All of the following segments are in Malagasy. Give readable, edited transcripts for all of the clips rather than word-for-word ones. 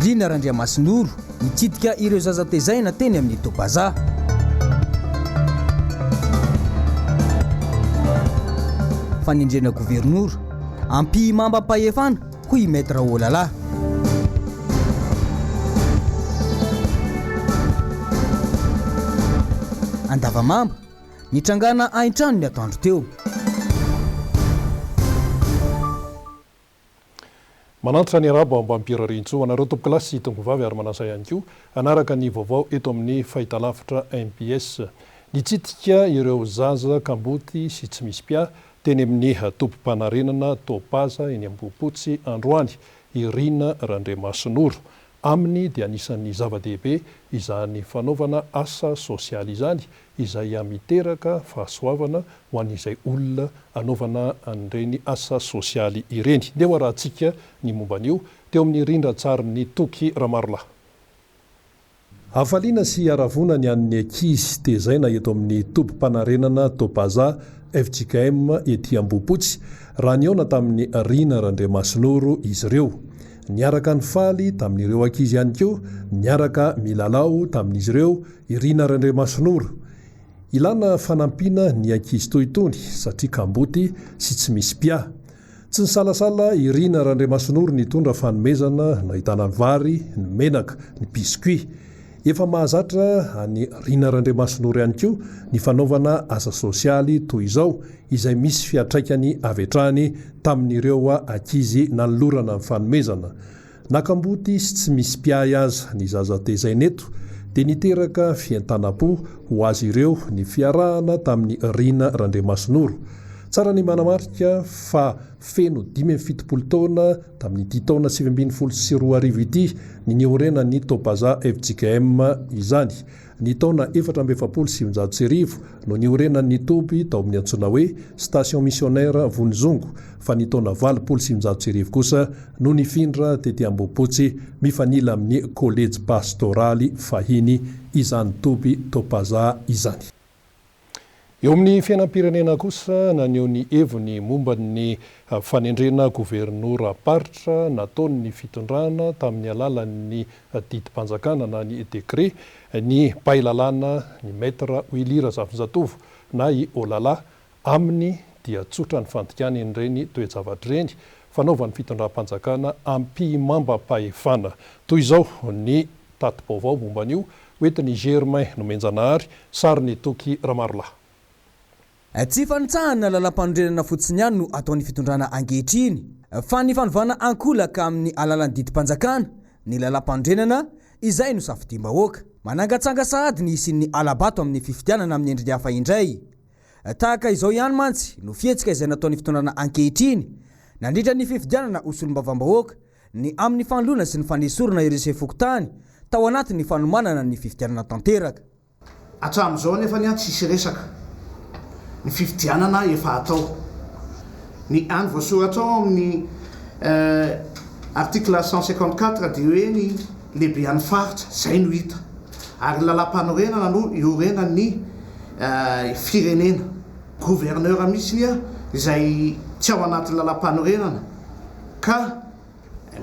irina Randriamasinoro mitsidika ireo zazatezaina teny amin'ny Tobaza. Fanindrena gouvernoura ampy mambam-pahefana hoy maître Olala. Andavamamba nitrangana aintrano ny atoandro teo. Manantra ny arabo ambampirarintsho anareo tompokilasy tongovavy ary manasa ihany koa anaraka ny vaovao eto amin'ny fahitalavitra MPS. Nitsidika ireo zaza kamboty sy tsy misy pia teny amin'ny tompom-panarenana Topaza eny Ambohipotsy androany Irina Randriamasinoro. Aminy dia anisan'ny zava-dehibe izany fanaovana asa sosialy izany izay miteraka fahasoavana ho an'izay olona anaovana an'ireny asa sosialy ireny. Dia ho arahantsika ny momban'io teo amin'ny rindran-tsary ny Toky Ramarola. Hafaliana sy aravona ny an'ny ankizy tezaina eto amin'ny tompom-panarenana Topaza FJKM ety Ambohipotsy raha ny aona tamin'ny Irina Randriamasinoro izy ireo. Niaraka ny faly tamin'ireo ankizy ihany koa, niaraka milalao tamin'izy ireo Irina Randriamasinoro. Ilana fanampiana ny ankizy toy itony satria kamboty sy tsy misy pia. Tsy nisalasala Irina Randriamasinoro nitondra fanomezana nahitana ny vary, ny menaka, ny biscuit. Efa mahazatra any Irina Randriamasinoro ihany koa ny fanaovana asa sosialy toy izao izay misy fiatraikany avy hatrany tamin'ireo ankizy nanolorana ny fanomezana. Nakamboty sy tsy misy piay aza ny zazatezaina eto dia niteraka fientanam-po ho azy ireo ny fiarahana tamin'ny Irina Randriamasinoro. Tsara ny manamarika fa feno 57 taona tamin'ity taona 2022 ity ny niorena ny Topaza FJKM izany. Ny taona 427 no niorena ny tompy tao amin'ny antsoina hoe station missionnaire Vonizongo, fa ny taona 427 kosa no nifindra tety Ambohipotsy mifanila amin'ny collège pastoraly fahiny izany tompy Topaza izany. Eo amin'ny fiainam-pirenena kosa naneho ny heviny momba ny fanendrena gouvernoura paritra nataony ny fitondrana tamin'ny alalan'ny didim-panjakana na ny décret ny pailalana ny maître Willy Razafindratovo na i Olala aminy dia tsotra ny fandikany ireny toe-javatra ireny fanaovan'ny fitondram-panjakana ampy-mambam-pahefana. Toy izao ny taty vaovao momban'io hoentin'ny Germain Nomenjanahary sary ny Toky Ramarola. Tsy fanitsahana lalam-panondrenana fotsiny ihany no ataon'ny fitondrana ankehitriny fa ny fanovana ankolaka amin'ny alalan'ny didim-panjakana ny lalam-pandrenana izay no safidiam-bahoaka. Manangatsanga sahady ny isin'ny alabato amin'ny fifidianana amin'ny endriny hafa indray. Tahaka izao ihany mantsy no fihetsika izay nataon'ny fitondrana ankehitriny nandritra ny fifidianana osolombavambahoaka ny amin'ny fanoloana sy ny fanesorana ireo fokotany tao anatin'ny fanomanana ny fifidianana tanteraka. Hatramin'izao nefa ny tsisy resaka. Ny fifidianana efa atao. Ny any voasoratra ao amin'ny article 154 dia hoe ny lehibe an'ny faritra zay no hita. Ary lalam-panorenana no iorena ny firenena. Gouverneur misy izay tsy ao anaty lalam-panorenana ka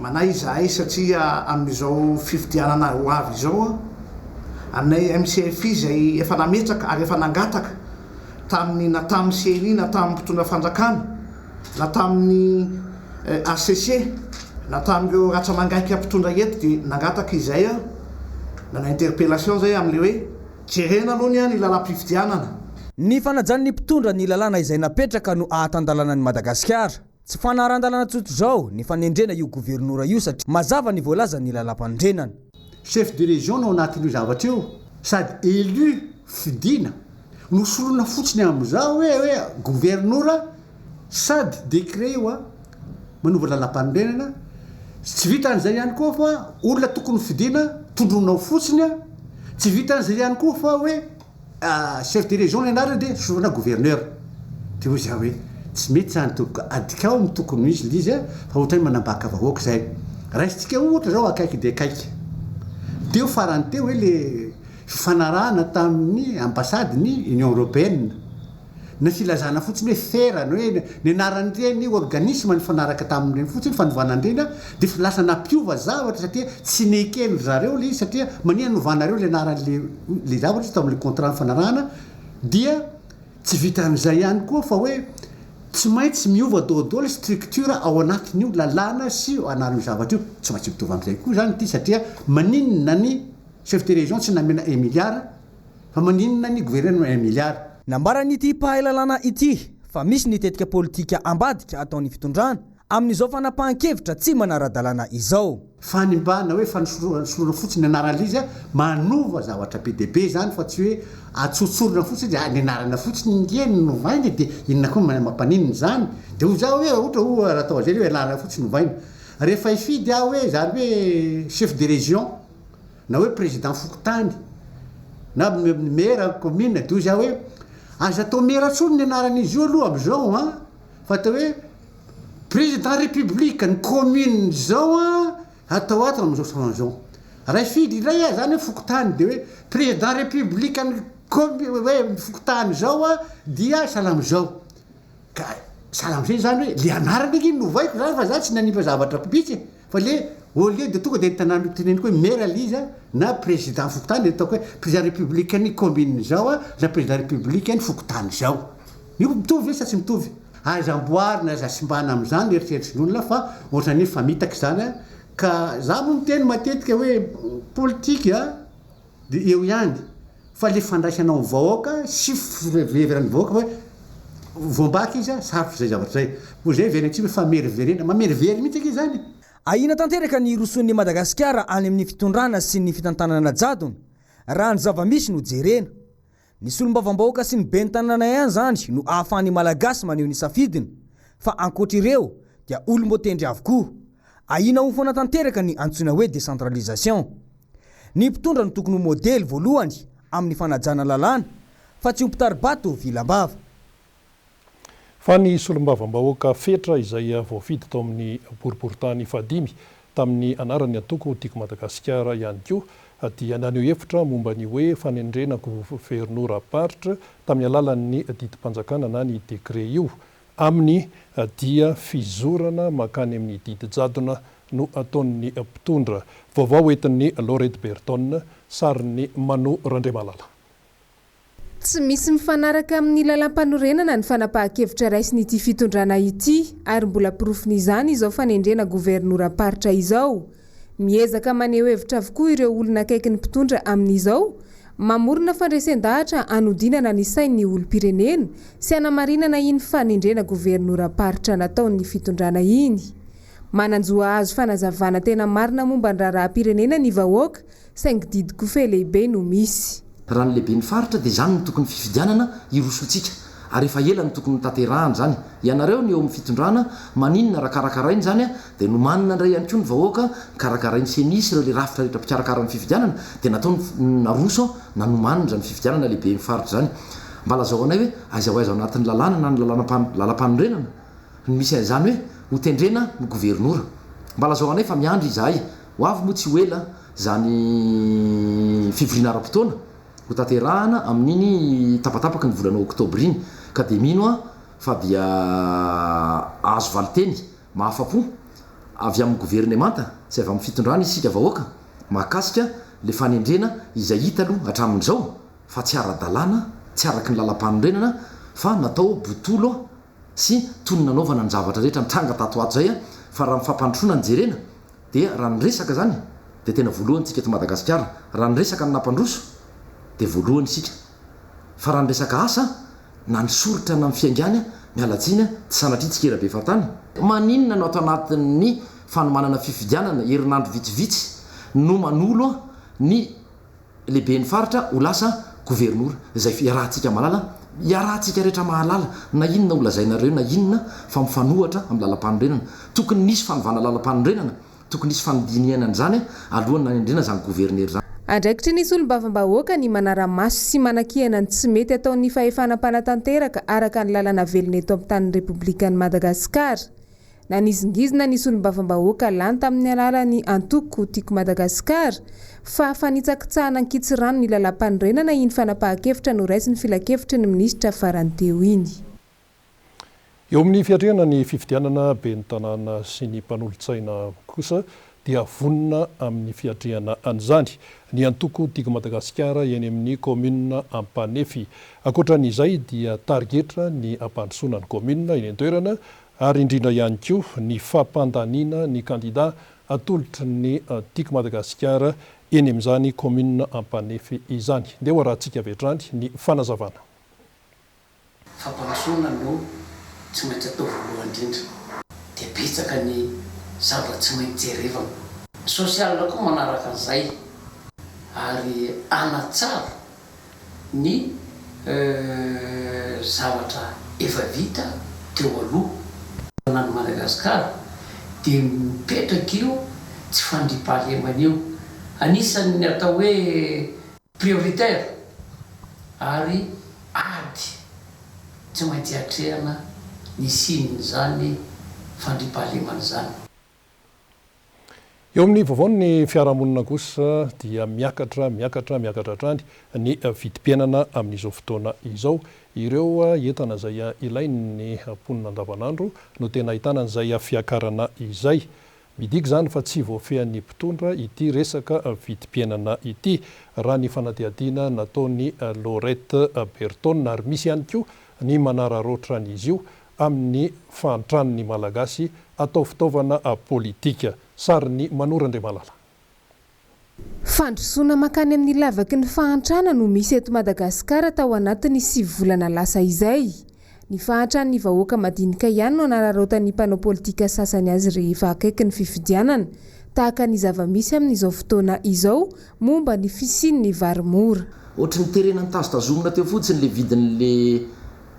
manay izahay satria amin'izao fifidianana ho avy izao aminay MCF izay efa nametraka ary efa nangataka tamin'ny na tamin'ny CNI na tamin'ny mpitondra fanjakana na tamin'ny ACC na tamin'ireo ratsamangaiky mpitondra eto dia nangataka izay nana interpellation zay amin'le hoe jerena aloha ny lalam-pifidianana. Ny fanajan'ny mpitondra ny lalàna izay napetraka no ahatandalana ny Madagasikara. Tsy fanaran-dalana tsotro zao ny fanendrena io gouvernoura io satria mazava ny voalaza ny lalam-pandrenana. Chef de région no anatin'io zavatra io sady élu fidina nosolona fotsiny amin'izao hoe gouvernoura sady décret io manova lalam-pandrenana. Tsy vitan'izay ihany koa fa olona tokony fidina tondronao fotsiny tsy vitan'izay ihany koa fa hoe chef de région ny anarany dia solona gouverneur dia hoy za hoe tsy mety zany adikao ny tokony misy izy fa ohatrany manambaka vahoaka zay raisitsika ohatra zao akaiky dia akaiky teo farany teo hoe le fifanarahana tamin'ny ambassade ny Union européenne na filazana fotsiny hoe ferany hoe ny anaran'ireny organisme ny fanaraka tamin'ireny fotsiny fanovanandreny dia fa lasa nampiova zavatra satria tsy nekeny zareo le izy satria mania novanareo le anaran'le zavatra tamin'le contrat ny fanarahana dia tsy vita an'izay ihany koa fa hoe tsy maintsy miova daodolo structure ao anatin'io lalàna sy anareo zavatra io tsy maintsy mitovy amin'izay koa zany ty satria maninona ny chef de région tsy namena 1 milliard fa maninona ny gouvernement 1 milliard. Nambaran'ity mpahay lalàna ity fa misy ny tetika politika ambadika ataon'ny fitondrana amin'izao fanapahan-kevitra tsy manara-dalàna izao. Fanimbana hoe fanosoloana fotsiny anarana izy manova zavatra be dia be zany fa tsy hoe atsotsorona fotsiny ny anarana fotsiny ingeny novaina dia inona koa mampaninina zany dia ho zao hoe ohatra atao azay hoe anarana fotsiny novaina rehefa ifidy aho hoe zany hoe chef de région na hoe président fokotany na maire commune dia za hoe aza atao maire tsony ny anaran'izy io aloha amin'izao fa atao hoe président république ny commune zao atao ato amin'izao saman'izao raha ifidy ilay zany hoe fokotany dia hoe président république ny hoe fokotany zao dia salam'izao ka salam'izay zany hoe le anarana iny novaiko zany fa zany tsy nanimba zavatra pitsy fa le au lieu de tonga dia nytanàna teneniko hoe maire liza na président fokotany dia ataoko hoe président république ny commune zao na président république ny fokotany zao io mitovy sa tsy mitovy azamboarina aza simbana amin'izany eritreritry ny olona fa ohatran'ny fa mitaka zany ka za moa miteny matetika hoe politika dia eo ihany fa le fandraisanao ny vahoaka sy fiveran'ny vahoaka hoe voambaka izy sarotra zay zavatra zay ho zay verina tsy hoe fa meriverena mamerivery mihitsy zany. Ahina tanteraka ny rosoan'ny Madagasikara any amin'ny fitondrana sy ny fitantanana jadony raha ny zava-misy no jerena. Ny solombavam-bahoaka sy ny ben'ny tanàna ihany zany no ahafahan'ny malagasy maneho ny safidiny fa ankoatra ireo dia olombotendry avokoa. Ahina ho foana tanteraka ny antsoina hoe décentralisation. Ny mpitondra no tokony modely voalohany amin'ny fanajana lalàna fa tsy ho mpitaribato vilambava. Fa ny solombavam-bahoaka fetra izay voafidy tao amin'ny boriboritany fadimy tamin'ny anarany atoko tiako Madagasikara ihany koa dia naneho hevitra momba ny hoe fanendrena gouvernorat paritra tamin'ny alalan'ny didim-panjakana na ny décret io amin'ny dia fizorana makany amin'ny didy jadona no ataon'ny mpitondra. Vaovao entin'ny Laurette Berton sariny Mano Randremalala. Tsy misy mifanaraka amin'ny lalam-panorenana ny fanapahan-kevitra raisin'ity fitondrana ity ary mbola porofin'izany izao fanendrena gouvernorat paritra izao. Miezaka maneho hevitra avokoa ireo olona akaiky ny mpitondra amin'izao mamorona fandraisan-dahatra anodinana ny sain'ny olom-pirenena sy hanamarinana iny fanendrena gouvernorat paritra nataon'ny fitondrana iny. Mananjoa azo fanazavana tena marina momba ny raharaham-pirenena ny vahoaka saingy didy koa lehibe no misy. Raha ny lehibe ny faritra dia zany no tokony fifidianana irosotsika ary efa ela ny tokony tanterahana zany. Ianareo ny eo amin'ny fitondrana maninona raha karakarainy zany dia no manina indray ihany koa ny vahoaka karakarainy senisy ireo le rafitra rehetra mpikarakara ny fifidianana dia natao naroso na nomanina zany fifidianana lehibe ny faritra zany. Mba lazao anay hoe aiza ho aiza ao anatin'ny lalàna na ny lalam-panorenana misy zany hoe ho tendrena ny gouvernorat. Mba lazao anay fa miandry izahay ho avy moa tsy ho ela zany fivoriana ara-potoana ho tanterahana amin'iny tapatapaky ny volana oktobra iny ka dia mino fa dia azo valiteny mahafa-po avy amin'ny gouvernemanta sy avy amin'ny fitondrana isika vahoaka mahakasika le fanendrena izay hita aloha hatramin'izao fa tsy ara-dalàna tsy araky ny lalam-panorenana fa natao botolo sy tony nanaovana ny zavatra rehetra mitranga tato ato zay fa raha mifampandrosoana ny jerena dia raha ny resaka zany dia tena voalohany tsika eto Madagasikara raha ny resaka ny nampandroso dia voalohany isika fa raha ny resaka asa na ny soritra na ny fiangany mialatsiny tsy sanatritsika era be fatany maninona no atao anatin'ny fanomanana fifidianana herinandro vitsivitsy no manolo ny lehibe ny faritra ho lasa gouvernorat izay iarahantsika malala iarahantsika rehetra mahalala na inona ho lazainareo na inona fa mifanohatra amin'ny lalam-panorenana tokony nisy fanovana lalam-panorenana tokony nisy fanodinianana zany alohan'ny nanendrena zany gouverner zany. Andraikitry ny solombavam-bahoaka ny manara-maso sy manakihana ny tsy mety ataon'ny fahefanam-panatanteraka araka ny lalana velona eto amin'ny tanin'ny Repoblikan'i Madagasikara. nanizingizina nisy olombavambahoaka lany tamin'ny alalany antoko tiako Madagasikara fa fanitsakitsahana ankitsirano ny lalam-panorenana iny fanapahan-kevitra no raisin'ny filakevitry ny minisitra farany teo iny. Eo amin'ny fiatrehana ny fifidianana ben'ny tanàna sy ny mpanolontsaina kosa dia vonina amin'ny fiatrehana an'izany ny antoko tiako Madagasikara eny amin'ny commune Ampanefy. Ankoatran'izay dia targetra ny ampandrosoana ny commune eny an-toerana ary indrindra ihany koa ny fampandaniana ny candidat atolotry ny tiako Madagasikara eny amin'izany commune Ampanefy izany. Ndeha ho arahantsika vetrany ny fanazavana. Fampandrosoana no tsy maintsy atao voalohany indrindra dia betsaka ny zavatra tsy maintsy jerevana. Sosialina koa manaraka an'izay ary anatsara ny zavatra efa vita teo aloha nany Madagasikara dia mipetraka io tsy fandriampahalemana io anisan'ny atao hoe prioritaire ary ady tsy maintsy hatrehana ny sininy zany fandriampahalemana zany. Eo amin'ny vaovaon'ny fiarahamonina kosa dia miakatra hatrany ny vidim-piainana amin'izao fotoana izao. Ireo entana izay ilain'ny mponina andavanandro no tena ahitana an'izay fiakarana izay. Midika zany fa tsy voafehan'ny mpitondra ity resaka vidim-piainana ity raha ny fanadihadiana nataony Laurette Berton ary misy ihany koa ny manararoatra an'izy io amin'ny fahantrany malagasy atao fitaovana politika. Sary ny Manorandriamalala. Fandrosoana makany amin'ny lavaky ny fahantrana no misy eto Madagasikara tao anatiny 7 volana lasa izay. Ny fahantrany vahoaka madinika ihany no nararotan'ny mpanao politika sasany azy rehefa akaiky ny fifidianana tahaka ny zava-misy amin'izao fotoana izao momba ny fisian'ny vary mora. Ohatry ny terenany tazotazomina teo fotsiny le vidin'le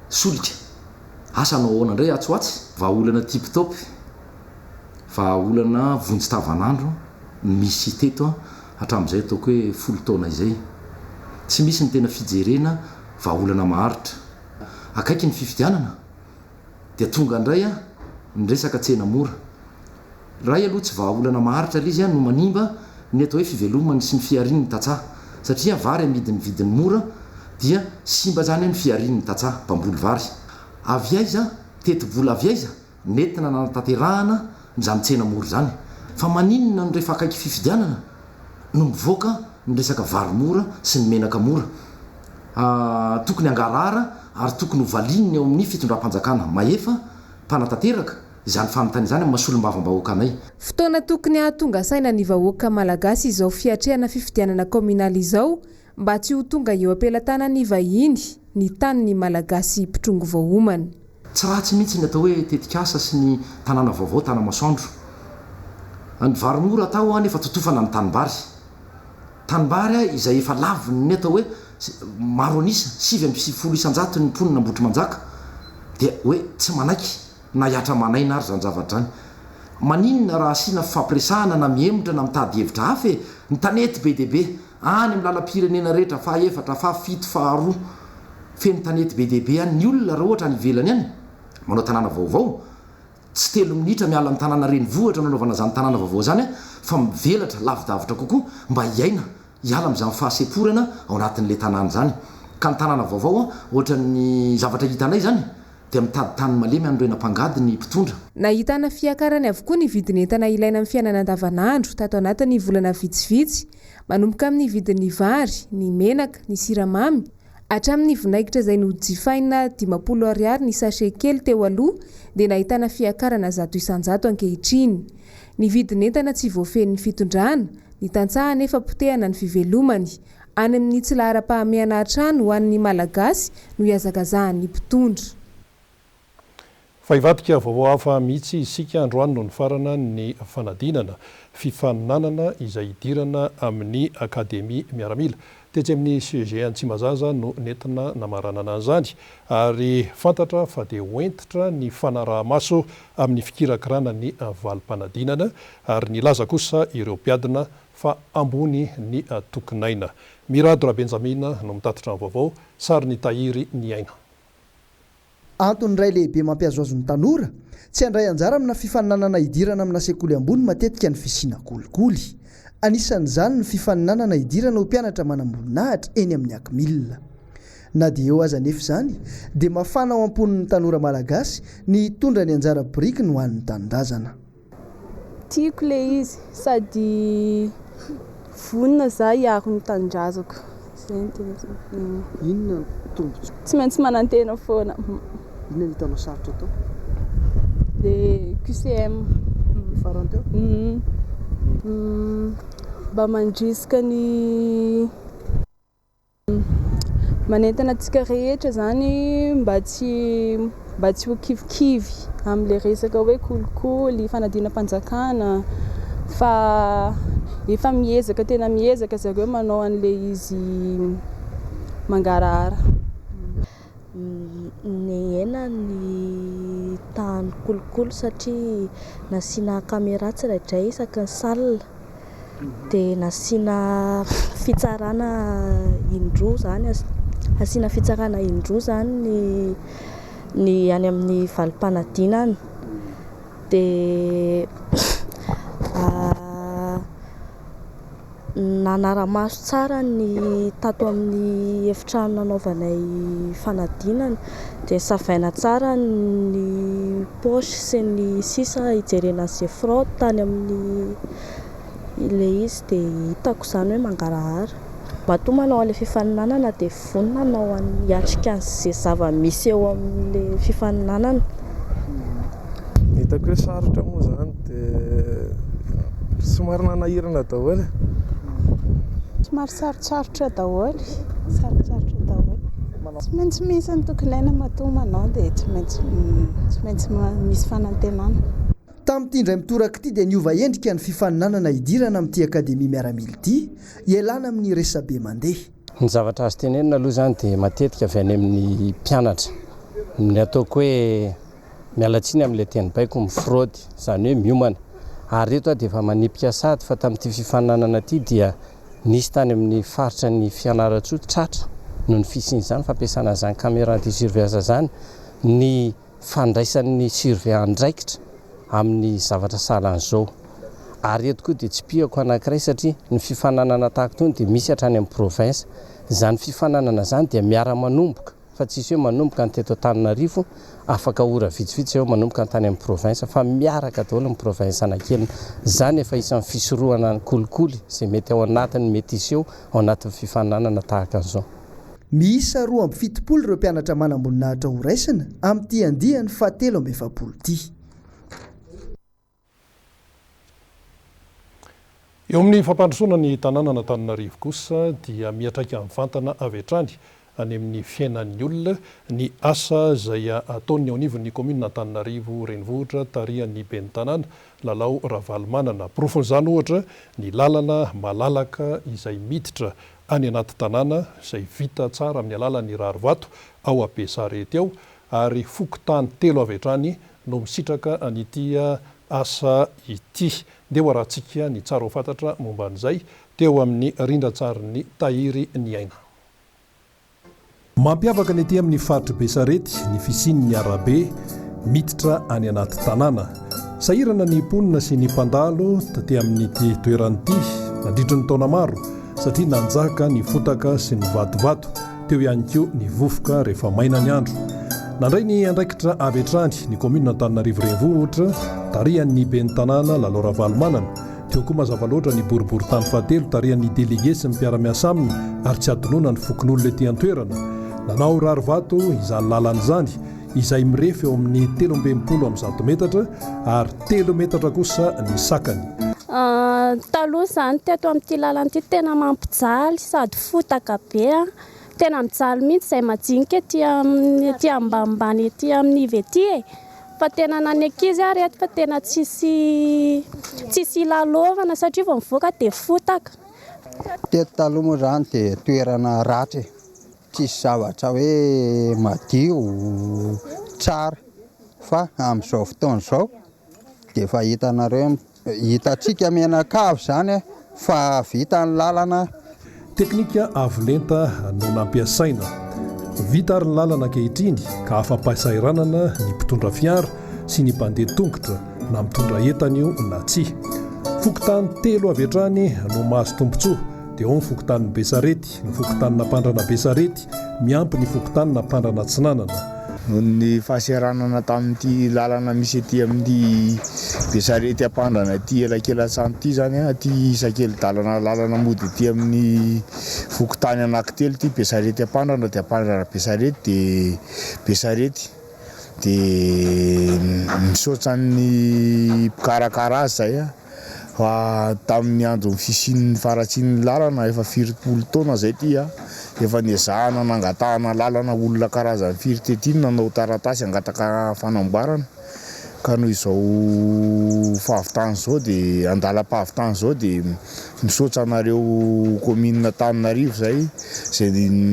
solika. Asanao ahoana indray atsoatsy vahaolana tiptop fa olana vonjy tavanandro misy teto hatramin'izay ataoko hoe 10 taona izay. Tsy misy ny tena fijerena vahaolana maharitra. Akaiky ny fifidianana dia tonga indray ny resaka tsena mora. Raha aloha tsy vahaolana maharitra izy no manimba ny atao hoe fivelomany sy ny fiarin'ny tantsaha satria vary amidiny vidiny mora dia simba zany ny fiarin'ny tantsaha mpamboly vary. Avy aiza tetibola avy aiza nentina nanatanterahana zany tsena mora zany. Fa maninona ny rehefa akaiky fifidianana no mivoaka ny resaka vary mora sy ny menaka mora. Tokony angarara ary tokony hovalininy eo amin'ny fitondram-panjakana maefa mpanatanteraka izany fanontany izany amin'ny masolom-bavambahoaka anay. Fotoana tokony hahatonga saina ny vahoaka malagasy izao fiatrehana fifidianana kominaly izao mba tsy ho tonga eo ampelantanan'ny vahiny ny tanin'ny malagasy mpitrongo vahoomana. Tsy ratsy mihitsy ny atao hoe tetikasa sy ny tanàna vaovao tanamasoandro. Ny vary mora atao nefa totofana ny tanimbary. Tanimbary izay efa laviny ny atao hoe maro anisa 7 isanjato ny mponina ambotry manjaka dia hoe tsy manaiky na hiatra manaina ary zany zavatra zany. Maninona raha asiana fampiresahana na miemotra na mitady hevitra hafa ny tanety be deaibe any amin'ny lalam-pirenena rehetra fa 4 fa 7 fa 2 feno tanety be deaibe any ny olona raha ohatra ny ivelany any manao tanàna vaovao tsy 3 minitra miala amin'ny tanàna renivohitra nanaovana zany tanàna vaovao zany fa mivelatra lavidavitra kokoa mba hiaina hiala amin'izany fahaseporana ao anatin'le tanàna zany. Ka ny tanàna vaovao ohatra ny zavatra hitanay zany dia mitady tany malemy anireo nampangady ny mpitondra. Nahitana fiakarany avokoa ny vidin'entana ilaina amin'ny fiainana andavanandro tato anatin'ny volana vitsivitsy manomboka amin'ny vidin'ny vary, ny menaka, ny siramamy hatramin'ny vinaigitra izay nojifaina 50 ariary ny sachet kely teo aloha dia nahitana fiakarana 100 isanjato ankehitriny. Ny vidin'entana tsy voafehin'ny fitondrana, ny tantsaha nefa potehana ny fivelomany any amin'ny tsy lahara-pahamehana hatrany ho an'ny malagasy no hiazakazahan'ny mpitondra. Fa hivadika vaovao hafa mihitsy isika androany no ny farana ny fanadinana fifaninanana izay idirana amin'ny akademia miaramila. Tetsy amin'ny sujet Antsimazaza no nentina namaranana an'izany ary fantatra fa dia hoentitra ny fanaraha-maso amin'ny fikirakirana ny valim-panadinana ary nilaza kosa ireo mpiadina fa ambony ny tokonaina. Miradora Benjamina no mitatitra ny vaovao, sary ny tahiry ny aina. Antony ray lehibe mampiazoazony tanora tsy handray anjara amina fifaninanana idirana amina sekoly ambony matetika ny fisiana kolikoly. Anisan'izany ny fifaninanana idirana ho mpianatra manamboninahitra eny amin'ny akimilina. Na dia eo aza nefa izany dia mafana ao amponin'ny tanora malagasy ny hitondra ny anjara biriky no hoan'ny tanindrazana. Tiako le izy sady vonina za hiaro ny tanindrazako. Inona tombotsoa? Tsy maintsy manantena foana. Inona ny hitanao sarotra atao? Le QCM. Farany teo? Mba mandrisika ny manentana antsika rehetra zany mba tsy ho kivikivy amin'le resaka hoe kolikoly, fanadinam-panjakana fa efa miezaka tena miezaka zareo manao an'le izy mangarahara. Ny ena ny tany kolikoly satria nasiana caméra tsirairay isaky ny salle dia nasiana fitsarana indroa zany asiana fitsarana indroa zany ny any amin'ny valim-panadinana dia nanara-maso tsara ny tato amin'ny efitrano nanaovanay fanadinana dia savaina tsara ny poche sy ny sisa hijerena izay fraude tany amin'ny ile izy dia hitako izany hoe mangarahara. Mba toa manao an'ilay fifaninanana dia vonina anao hiatrika an'izay zava-misy eo amin'ilay fifaninanana. Hitako hoe sarotra moa zany dia somary nanahirana daholo. Somary sarotsarotra daholo. Tsy maintsy misy ny tokonaina matoa manao dia tsy maintsy misy fanantenana. Tamin'ity indray mitoraka ity dia niova endrika ny fifaninanana idirana amin'ity akademia miaramila ity ialana amin'ny resabe mandeha. Ny zavatra azo tenenina aloha zany dia matetika avy any amin'ny mpianatra. Ny ataoko hoe mialatsiny amin'ilay teny baiko mifraudy, izany hoe miomana. Ary eto dia efa manipika sady fa tamin'ity fifaninanana ity dia nisy tany amin'ny faritra ny fianaratsoa tratra noho ny fisian'izany fampiasana izany caméra de surveillance zany ny fandraisan'ny surveillant andraikitra amin'ny zavatra salan'izao. Ary eto koa dia tsy pihako anankiray satria ny fifaninanana tahaka itony dia misy hatrany amin'ny province. Izany fifaninanana izany dia miara-manomboka fa tsisy hoe manomboka ny teto Antananarivo afaka ora vitsivitsy eo manomboka ny tany amin'ny province fa miaraka daholo amin'ny province anankely. Izany efa isan'ny fisorohana ny kolikoly izay mety ao anatiny mety iseho ao anatin'ny fifaninanana tahaka an'izao. Miisa 270 ireo mpianatra manamboninahitra ho raisina amin'ity andiany 770 ity. Eo amin'ny fampandrosoana ny tanàna Antananarivo kosa dia miatraika amin'ny vantana avy hatrany any amin'ny fiainan'ny olona ny asa izay ataon'ny anivon'ny komina Antananarivo renivohitra tarihan'ny ben'ny tanàna lalao Ravalomanana. Profon'izany ohatra ny lalana malalaka izay miditra any anaty tanàna izay vita tsara amin'ny alalan'ny rarivato ao Ampiasarety ao ary fokotany 3 avy hatrany no misitraka an'ity asa ity. Dia ho arahantsika ny tsara ho fantatra momba an'izay teo amin'ny rindran-tsarin'ny tahiry ny aina. Mampiavaka ny ety amin'ny faritra Besarety ny fisian'ny arabe miditra any anaty tanàna. Sahirana ny mponina sy ny mpandalo taty amin'ity toeran'ity nandritra ny taona maro satria nanjaka ny fotaka sy ny vatovato teo ihany koa ny vofoka rehefa maina ny andro. Nandray ny andraikitra avy hatrany ny komina Antananarivo renivohitra tarihan'ny ben'ny tanàna lalao Ravalomanana. Teo koa mazava loatra ny boribory tany fahatelo tarihan'ny délégué sy ny mpiara-miasa aminy ary tsy adonona ny fokon'olona ety an-toerana. Nanao rarivato izany lalan'izany izay mirefy eo amin'ny 13 metatra ary 3 metatra kosa ny sakany. Taloha izany teto amin'ity lalana ity tena mampijaly sady fotaka be tena mijaly mihitsy izay majinika ety ambanimbany ety amin'ny ivety fa tena nanenkizy ary eto fa tena tsisy lalovana satria vao mivoaka dia fotaka. Teto taloha moa izany dia toerana ratsy, tsisy zavatra hoe madio tsara fa amin'izao fotoana izao dia efa hitanareo hitantsika menakavy izany fa vita ny lalana. Teknika avolenta no nampiasaina vita ary ny lalana ankehitriny ka afa-pahasairanana ny mpitondra fiara sy ny mpandeha tongotra na mitondra entana io na tsy. Fokotany 3 avy hatrany no mahazo tombontsoa dia ao ny fokotan'ny besarety, ny fokotanina mpandrana besarety miampy ny fokotanina mpandrana tsinanana. Noho ny fahaseranana tamin'ity lalana misy ety amin'ny besarety ampandrana ity elakelan-tsano ity zany aty isakely lalana mody ety amin'ny fokotany anankitelo ity besarety ampandrana dia ampandrana besarety dia besarety dia misaotran'ny mpikarakara azy zay fa tamin'ny andro ny fisian'ny faratsian'ny lalana efa 40 taona zay ty efa niezahana nangatahana lalana olona karazany 40 ty nanao taratasy angataka fanamboarana ka noho izao fahavitany zao dia andalam-pahavitany zao dia misaotra anareo commune Tananarivo zay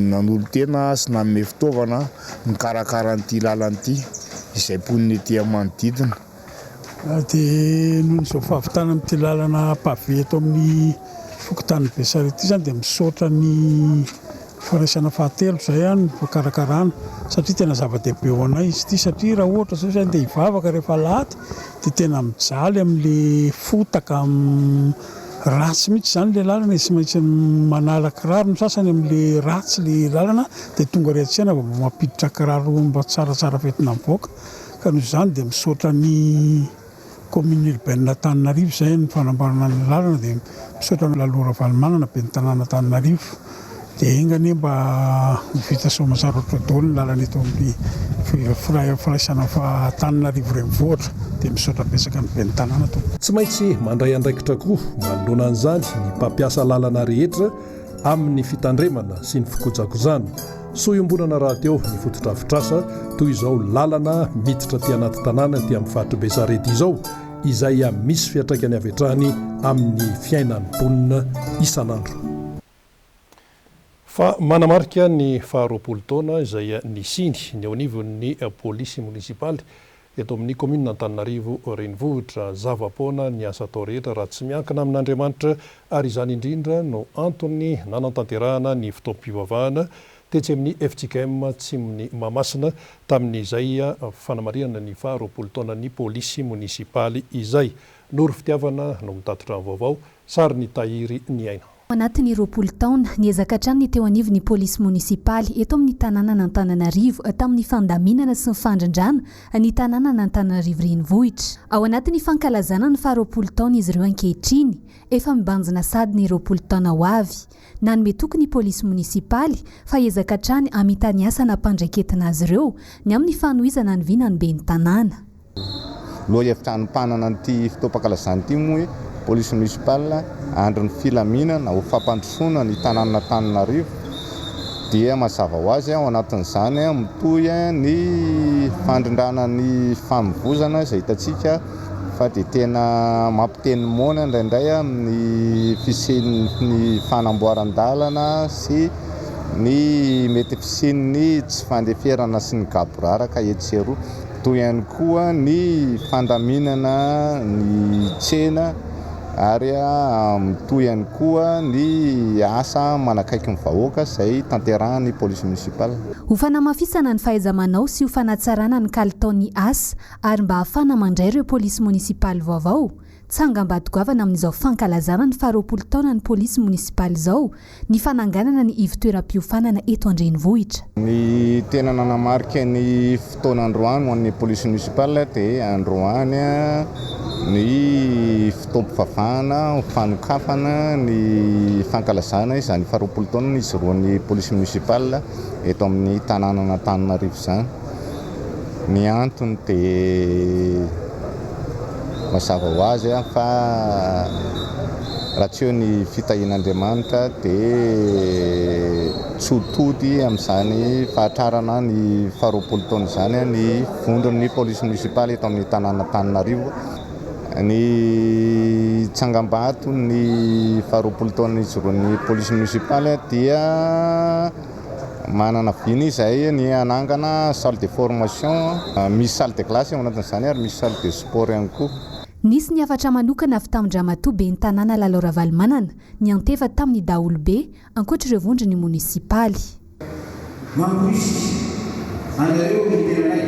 nanolo tena sy nanome fitaovana mikarakara n'ity lalana ity izay poniny ety manodidina. Dia noho izao fahavitana amin'ity lalana pavé eto amin'ny fokotan'ny besarety zany dia misaotra ny firaisana fahatelo zay ny fikarakarana satria tena zava-dehibe ho anay izy ity satria raha ohatra zao zany dia hivavaka rehefa laty dia tena mijaly amin'le fotaka ratsy mihitsy zany le lalana sy maintsy manala kiraro ny sasany amin'le ratsy le lalana dia tonga rehatsena vao mampiditra kiraro mba tsaratsara fetina mivoaka ka noho izany dia misaotra ny commune urbaine Tananarivo zay ny fanamboarana ny lalana dia misaotra ny lalora Valimanana be ny tanàna Tananarivo dia engany mba vita soamasara ohatradolo ny lalana eto amin'ny firaisana fa Tananarivo renivohitra dia misaotra betsaka ny be ny tanàna to. Tsy maintsy mandray andraikitra koa manoloana an'izany ny mpampiasa lalana rehetra amin'ny fitandremana sy ny fikojakojana. Soiombonana raha teo ny fototra-fitrasa toy izao lalana miditra ty anaty tanàna ty amin'ny faritry besarety izao izay misy fiantraikany avy hatrany amin'ny fiainan'ny mponina isan'andro. Fa manamarika ny faharoapolo taona izay nisiny ny ao anivon'ny polisy munisipaly eto amin'ny commune Antananarivo renivohitra zava-poana ny asa atao rehetra raha tsy miankina amin'Andriamanitra ary izany indrindra no antony nanantanterahana ny fotoam-pivavahana tetsy amin'ny FJKM tsy ny Mahamasina tamin'izay fanamariana ny faharoapolo taona ny polisy munisipaly izay. Noro fitiavana no mitatotra ny vaovao sary ny tahiry ny aina. Anatin'ny 20 taona niezaka hatrany ny teo anivon'ny polisy munisipaly eto amin'ny tanàna n'Antananarivo tamin'ny fandaminana sy ny fandrindrana ny tanàna n'Antananarivo renivohitra. Ao anatin'ny fankalazana ny faharoapolo taona izy ireo ankehitriny efa mibanjina sady ny 20 taona ho avy. Nanome toky ny polisy munisipaly fa ezaka hatrany hamita ny asa nampandraiketina azy ireo ny amin'ny fanohizana ny vinany be ny tanàna. Loha hevitranympanana an'ity fitaopan-kalazana ity moa polisy municipale andro ny filaminana ho fampandrosoana ny tanàna Tananarivo dia mazava ho azy ao anatin'izany mitohy ny fandrindrana ny famovozana izay hitantsika fa dia tena mampiteny mona indraindray amin'ny fisian'ny fanamboaran-dalana sy ny mety fisian'ny tsy fandeferana sy ny gaboraraka etsy eroa. Toy ihany koa ny fandaminana ny tsena ary mitoy ihany koa ny asa manakaiky ny vahoaka izay tanterahan'ny polisy municipale. Ho fanamafisana ny fahaiza-manao sy ho fanatsarana ny kalitaon'ny asa ary mba hahafana mandray ireo polisy munisipaly vaovao. Tsangam-batogoavana amin'izao fankalazana ny faharoapolo taona ny polisy munisipaly izao ny fananganana ny ivotoeram-piofanana eto an-drenivohitra. Ny tena nanamarika ny fotoana androany ho an'ny polisy municipale dia androany ny fitaom-pivavahana fanokafana ny fankalazana izany faharoapolo taona izy roan'ny polisy municipale eto amin'ny tanàna n'Antananarivo izany. Ny antony dia mazava ho azy fa raha tsy eo ny fitahian'Andriamanitra dia tsy tody amin'izany fahatrarana ny faharoapolo taona izany ny vondron'ny polisy municipale eto amin'ny tanàna Tananarivo. Ny tsangam-bato ny faharoapolo taona ijoroan'ny polisy municipale dia manana viny izay ny anangana salle de formation, misy salle de classe ao anatin'izany ary misy salle de sport ihany koa. Nisy ny afatra manokana avy tamin'ny Ramatoa be ny tanàna Lalora Valimanana ny anteva tamin'ny Daolo be ankoatra ireo vondrony munisipaly. mampisy anareo mitenanay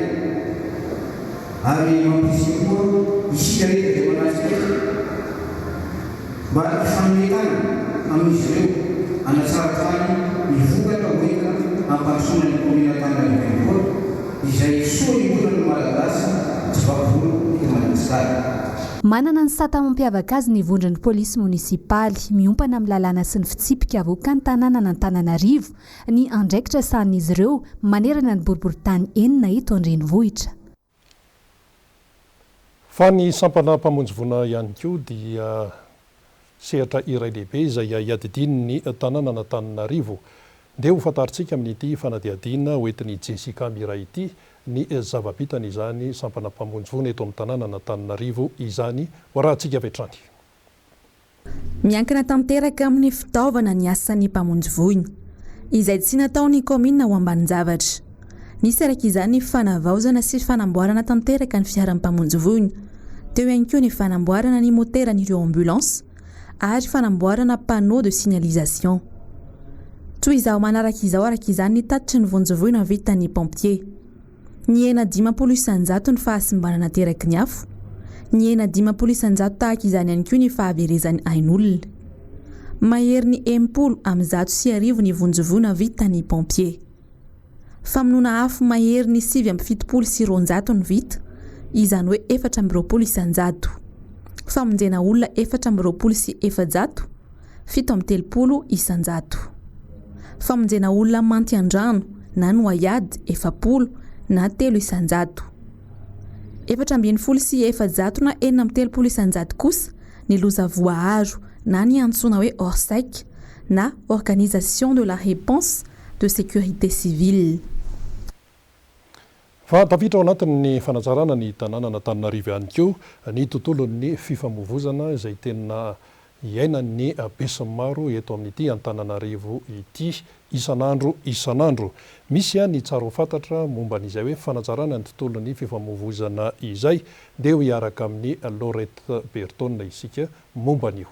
ary mampisy koa isika rehetra dia manazy mba ifanomekana amin'izy ireo anatsaratsara mivokatra hoentina ampandrosoana ny kominatana koa izay soa imolana ny malagasy tsy vavolo eto Madagasikara. Manana ny sata mampiavaka azy ny vondron'ny polisy munisipaly miompana amin'ny lalàna sy ny fitsipika avoaka ny tanàna n'Antananarivo ny andraikitra sahan'izy ireo manerana ny boriboritany enina eto an-drenivohitra. Fa ny sampana mpamonjy-voana ihany koa dia sehatra iray lehibe izay iadidiny ny tanàna n'Antananarivo. Dia ho fantaritsika amin'ity fanadihadiana hoentin'ny Jessica miray ity ny zava-bitany izany sampana mpamonjy-voana eto amin'ny tanàna n'Antananarivo izany ho rahantsika avy hatrany. Miankina tanteraka amin'ny fitaovana ny asan'ny mpamonjy-voina izay tsy nataony komina ho ambanin-javatra. Nisy araka izany fanavaozana sy fanamboarana tanteraka ny fiaran'ny mpamonjy-voina. Teo ihany koa ny fanamboarana ny moteran'ireo ambulance ary fanamboarana panneau de signalisation. Toy izao manaraka izao araka izany ny tatitry ny vonjy-voina vitan'ny pompier. Ny hena 10 isanjato ny fahasimbanana teraky ny afo. Ny hena 10 isanjato tahaka izany ihany koa ny fahaverezany ain'olona. Mahery ny 10 ny vonjy-voina vitan'ny pompier. Famonoana afo mahery ny 770 ny vita, izany hoe 420 isanjato. Famonjena olona 420 730 isanjato. Famonjena olona manty andrano na noyady 70 na 3 isanjato. 470 na 430 isanjato kosa ny loza voaharo na ny antsoina hoe ORSEC na Organisation de la Réponse de Sécurité Civile. Fa tafiditra ao anatin'ny fanatsarana ny tanàna n'Antananarivo ihany koa ny tontolon'ny fifamoivoizana izay tena iainan'ny besinimaro eto amin'ity Antananarivo ity isanandro. Misy ny tsara ho fantatra momba n'izay hoe fanatsarana ny tontolon'ny fifamoivoizana izay dia ho hiaraka amin'ny Lorette Berton isika momba an'io.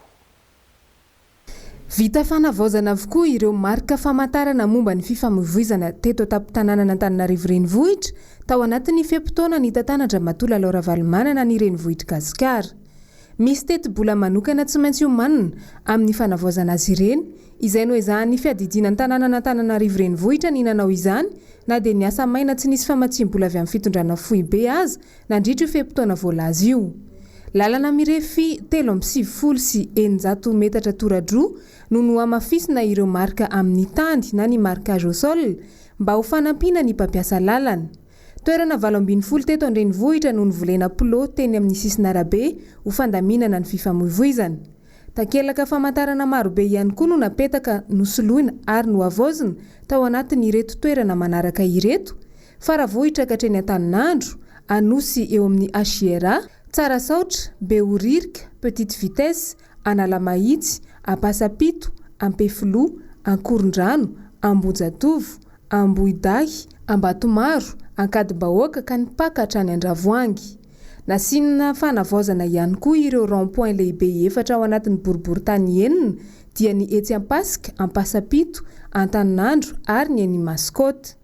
Vita fanavaozana avokoa ireo marika famantarana momba ny fifamoivoizana teto an-tampon-tanàna n'Antananarivo renivohitra tao anatin'ny feam-potoana ny tantanandramatola Laura Valomanana ny renivohitra Gasikara. Misy teti-bola manokana tsy maintsy homanina amin'ny fanavaozana azy ireny, izay no ezahan'ny fiadidinan'ny tanàna n'Antananarivo renivohitra ny nanao izany na dia ny asa maina tsy nisy famatsim-bola avy amin'ny fitondrana fohy be aza nandritra io feam-potoana voalaza io. Lalana mirefy 370 sy 900 metatra toradroa no nohamafisina ireo marika amin'ny tandy na ny marquage au sol mba ho fanampiana ny mpampiasa lalana. Toerana 720 teto an-drenivohitra no nivolena plo teny amin'ny sisin'arabe ho fandaminana ny fifamoivoizana. Takelaka famantarana marobe ihany koa no napetaka nosoloina ary nohavaozina tao anatin'ireto toerana manaraka ireto: Faravohitra ka hatreny Antaninandro, Anosy eo amin'ny Achiera, Tsarasaotra, Behoririka, Petite Vitesse, Analamahitsy, Ampasapito, Ampefilo, Ankorondrano, Ambojatovo, Ambohidahy, Ambatomaro, Ankadibahoaka ka ny Paka hatrany Andravoangy. Nasinina fanavaozana ihany koa ireo rond-point lehibe 4 ao anatin'ny boriboritany enina dia ny etsy Ampasika, Ampasapito, Antaninandro ary ny eny Masikôty.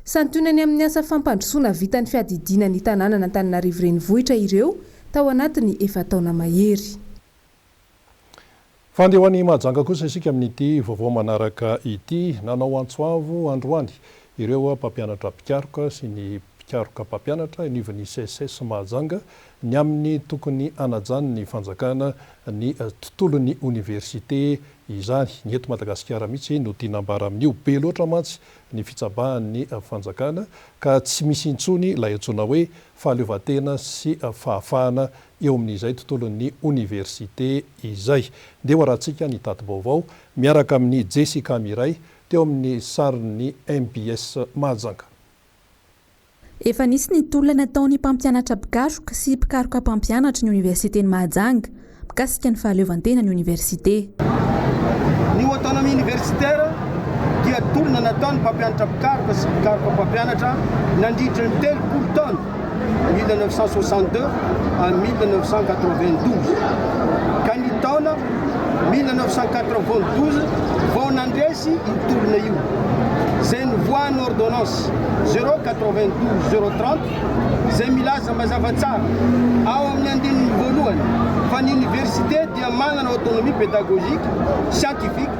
Santionany amin'ny asa fampandrosoana vitan'ny fiadidina ny tanàna n'Antananarivo renivohitra ireo tao anatin'ny 4 taona mahery. Fandehoan'ny Mahajanga kosa isika amin'ity vaovao manaraka ity, nanao antsoavo androany ireo mpampianatra mpikaroka sy ny mpikaroka mpampianatra inivin'ny CSS Mahajanga ny amin'ny tokony anajan'ny fanjakana ny tontolon'ny université izany. Ny eto Madagasikara mihitsy no tinambara amin'io be loatra mantsy ny fitsabahan'ny fanjakana ka tsy misy intsony ilay antsoina hoe fahaleovantena sy fahafahana eo amin'izay tontolon'ny université izay. Dia ho rahantsika ny taty vaovao miaraka amin'ny Jessica Miray teo amin'ny sarin'ny MBS Mahajanga. Efa nisy ny tolona nataon'ny mpampianatra mpikaroka sy mpikaroka mpampianatra ny université ny Mahajanga mikasika ny fahaleovantena ny université. Ny autonomie universitaire dia tolona nataon'ny mpampianatra mpikaroka sy mpikaroka mpampianatra nandritra ny 3 taona 1962 à 1992 ka ny taona 1992 vao nandresy io tolona io. zay nivoany ordonnance 092 030 zay milaza mazava tsara ao amin'ny andininy voalohany fa ny université dia manana autonomie pédagogique, scientifique,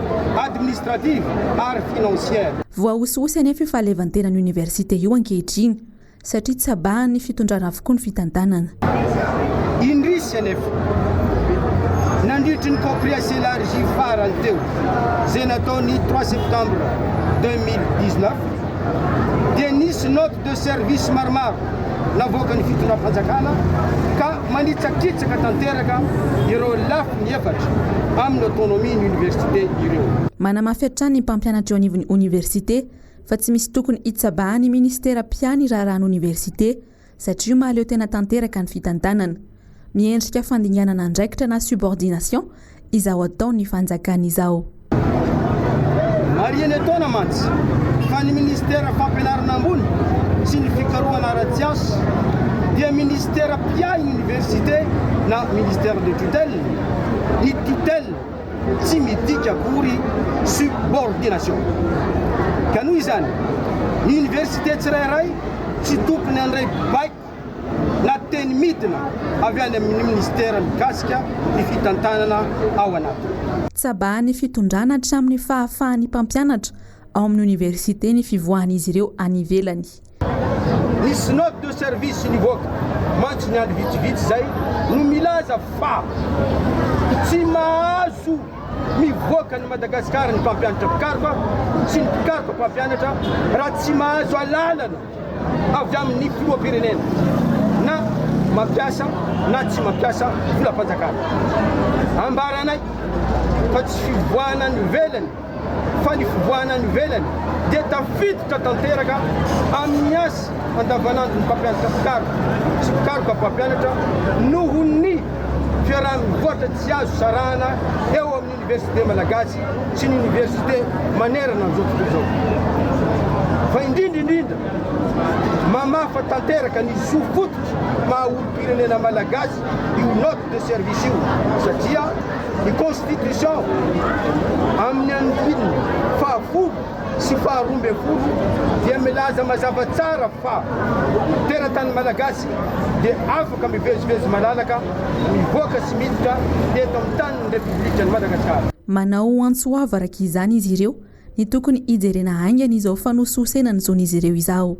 administrative ary financière. Voaososy anefa fahaleovantenany université io ankehitriny satria tsabahan'ny fitondrana avokoa ny fitantanana. Indrisy anefa nandritry ny congrès élargi farany teo zay nataony 3 septembre 2019 dia nisy note de service maromaro navoaka ny fitondram-panjakana ka manitsakitsaka tanteraka ireo lafiny efatra amin'ny autonomie ny université ireo. Manamafy hatrany ny mpampianatra eo anivon'ny université fa tsy misy tokony hitsabahany ministera piany raharahany université satria mahaleo tena tanteraka ny fitantanana. Miendrika fandinganana andraikitra na subordination izao ataony fanjakana izao. Mariany ataona mantsy fa ny ministera fampianarana ambony sy ny fikarohana ara-tsiasy dia ministera piany université na ministère de tutelle. Ny tutelle tsy midika akory subordination. Ka noho izany ny université tsirairay tsy tokony andray baiko na teny midina avy any amin'ny ministera mikasika ny fitantanana ao anatiny. Tsabahan'ny fitondrana hatramin'ny fahafahan'ny mpampianatra ao amin'ny université ny fivoahan'izy ireo any ivelany. Nisy note de service nivoaka mantso ny andro vitsivitsy zay no milaza fa tsy mahazo mivoaka ny Madagasikara ny mpampianatra pikaroka sy ny pikaroka mpampianatra raha tsy mahazo alalana avy amin'ny filoham-pirenena na mampiasa na tsy mampiasa volam-panjakana. Ambaranay fa tsy fivoahana ny velany fa ny fivoahana ny velany dia tafiditra tanteraka amin'ny asa andavanandro ny mpampianatra pikaroka sy pikaroka mpampianatra noho ny fiaraha-mivoatra tsy azo sarahana eo amin'ny université malagasy sy ny université manerana amin'izao tontolo izao. Fa indrindra mamafa tanteraka ny zofototra maha-olo-pirenena malagasy io note de service io satria ny constitution amin'ny andininy fahafolo sy faharoambinifolo dia milaza mazava tsara fa teratany malagasy dia afaka mivezivezy malalaka mivoaka sy miditra eto amin'ny tanin'ny republika ny Madagasikara. Manao antsoava araka izany izy ireo ny tokony hijerena haingana izao fanososena ny zon'izy ireo izao.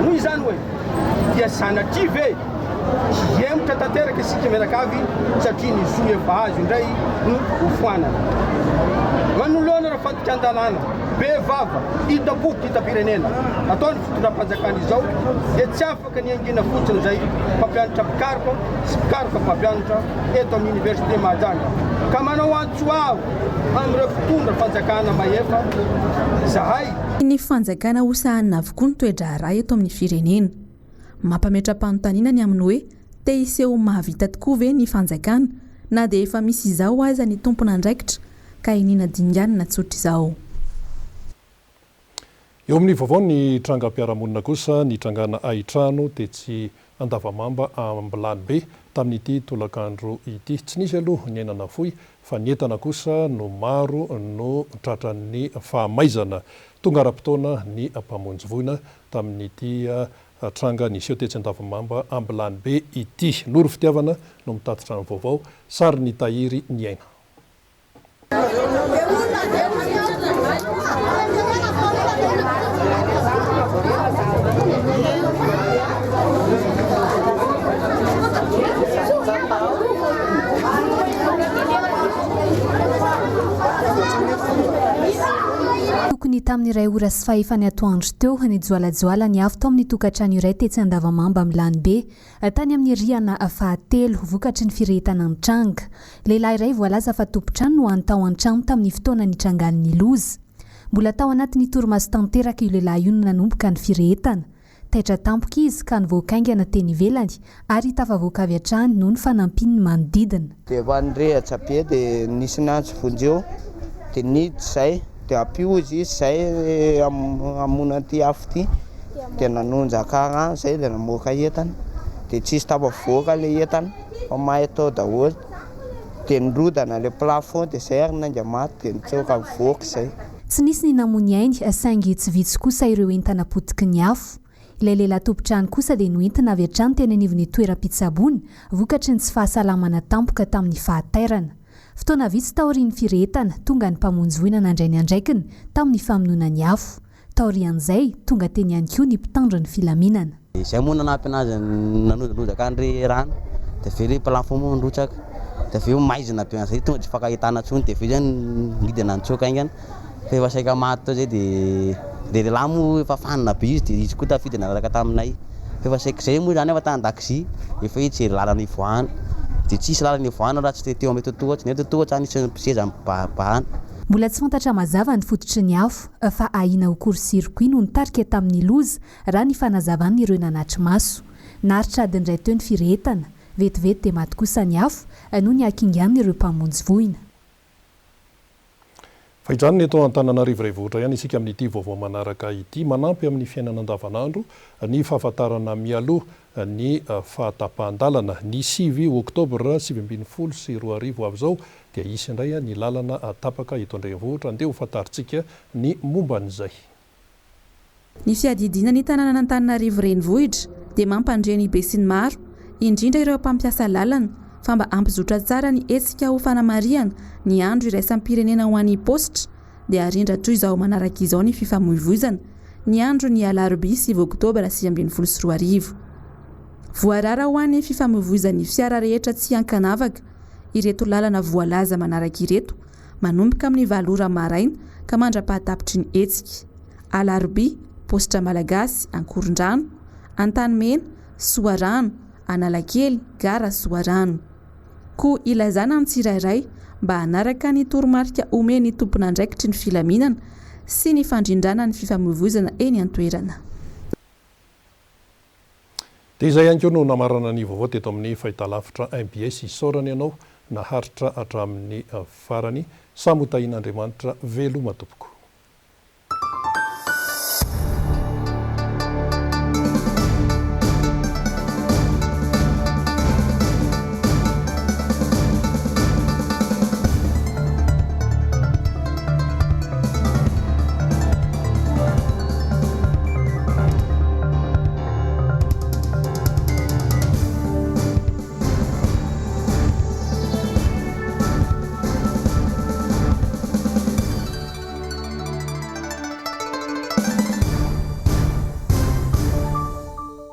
Noho izany hoe dia sanatria ve hiemotra tanteraka isika mianakavy satria ny zo efa azo indray no hofoanana. Manoloana raha fatikan-dalàna be vava hitaboky hitam-pirenena ataony fitondram-panjakana izao dia tsy afaka ny angina fotsiny zay mpampianatra pikaroka sy pikaroka mpampianatra eto amin'ny université Mahajanga ka manao antsoavo amin'ireo fitondra fanjakana maefa zahay. Ny fanjakana hosahanina avokoa ny toedraha raha eto amin'ny firenena. Mampametra-panontaniana ny aminy hoe te hiseho mahavita tokoa ve ny fanjakana na dia efa misy izao aza ny tompona andraikitra ka inina dinganina tsotra izao. Eo amin'ny vaovao ny trangam-piarahamonina kosa ny trangana Aitrano tetsy Andavamamba Ambilany be tamin'ity tolakandro ity. Tsy nisy aloha ny ainana fohy fa ny entana kosa no maro no tratran'ny fahamaizana tonga ra-potoana ny mpamonjy voina tamin'ity tranga nisy eo tetsy Andavamamba Ambilany be ity. Loro fitiavana no mitatitra ny vaovao sary ny tahiry ny aina. Tokony tamin'ny iray ora sy fahefany atoandro teo ny joalajoala ny avy tao amin'ny tokantrano iray tetsy Andavamamba Ambilany be tany amin'ny riana fahatelo vokatry ny firehetana ny tranga. Lehilahy iray voalaza fa tompontrano no antao an-trano tamin'ny fotoana ny trangan'ny loza. Mbola tao anatin'ny torimaso tanteraka io lehilahy io no nanomboka ny firehetana. Taitra tampoka izy ka nivoakaingana teny ivelany ary tafavoaka avy hatrany noho ny fanampiny manodidina. Dia vandrehatra be dia nisy nantsy vonjeo dia niditra izay dia ampiozy izy izay amona ty afo ty dia nanonjaka rano izay dia namoaka entana dia tsisy tafavoaka ilay entana fa mahay tao daholo dia nirodana ilay plafond dia izay ary nainga maty dia nitsoaka mivoaka izay. tsy nisy ny namony ainy saingy tsy vitsy kosa ireo entana potiky ny afo. Ilay lehilahy tompotrano kosa dia noentina avy hatrany teny anivon'ny toeram-pitsabony vokatry ny tsy fahasalamana tampoka tamin'ny fahatairana. Fotoana vitsy taorian'ny firetana tonga ny mpamonjy voina nandray ny andraikiny tamin'ny famonoana ny afo. Taorian'izay tonga teny ihany koa ny mpitandro ny filaminana. Izay moa nanampy anazy nanonjalonjaka andre rano dia very plafond moa nrotsaka dia aveo maizina be an'izay tonga tsy fakahitana ntsony dia aveo zany ngidina nitsoka aingana fa efa saika maty tao zay dia lehilahy moa efa fanina be izy dia izy koa tafidy nanaraka taminay fa efa saika izay moa zany efa tan-dakozia efa hitsery lalana ivoahana dia tsisy lalana ivoahana raha tsy teo amin'ny totohatsy ny totohatsy anisany mpiseza mibahana. Mbola tsy fantatra mazava ny fototry ny afo fa ahina ho court-circuit no nitarika tamin'ny loza raha ny fanazavan'ny ireo nanatry maso. Naritra adin'indray teo ny firetana vetivety dia maty kosa ny afo noho ny akingan'ny ireo mpamonjy voina. Fahidrany eto Antananarivo renivohitra ihany isika amin'ity vaovao manaraka ity manampy amin'ny fiainana andavanandro ny fahafantarana mialoha ny fahatapahan-dalana ny 9 oktobra 2020 sy 2020 avy izao dia isy indray ny lalana tapaka eto an-drenivohitra andeha ho fantaritsika ny momba an'izay. Ny fiadidina ny tanàna Antananarivo renivohitra dia mampandreny be sy ny maro indrindra ireo mpampiasa lalana fa mba ampizotra tsara ny hetsika ho fanamariana ny andro iraisam-pirenena ho an'ny positra dia arindra toy izao manaraka izao ny fifamoivoizana ny andro ny alarobia 9 oktobra 2020. Voarara ho an'ny fifamoivoizan'ny fiara rehetra tsy ankanavaka ireto lalana voalaza manaraka ireto manomboka amin'ny 7 maraina ka mandra-pahatapitry ny hetsika. Alarobia positra malagasy Ankorondrano, Antanimena, Soarano, Analakely, Gara Soarano. Koa ilazana ny tsirairay mba hanaraka ny toromarika omeny tompona andraikitry ny filaminana sy ny fandrindrana ny fifamoivoizana eny an-toerana. Dia izay ihany koa no namarana ny vaovao teto amin'ny fahitalavitra MBS isaorany ianao naharitra hatramin'ny farany. Samotahin'Andriamanitra veloma tompoko.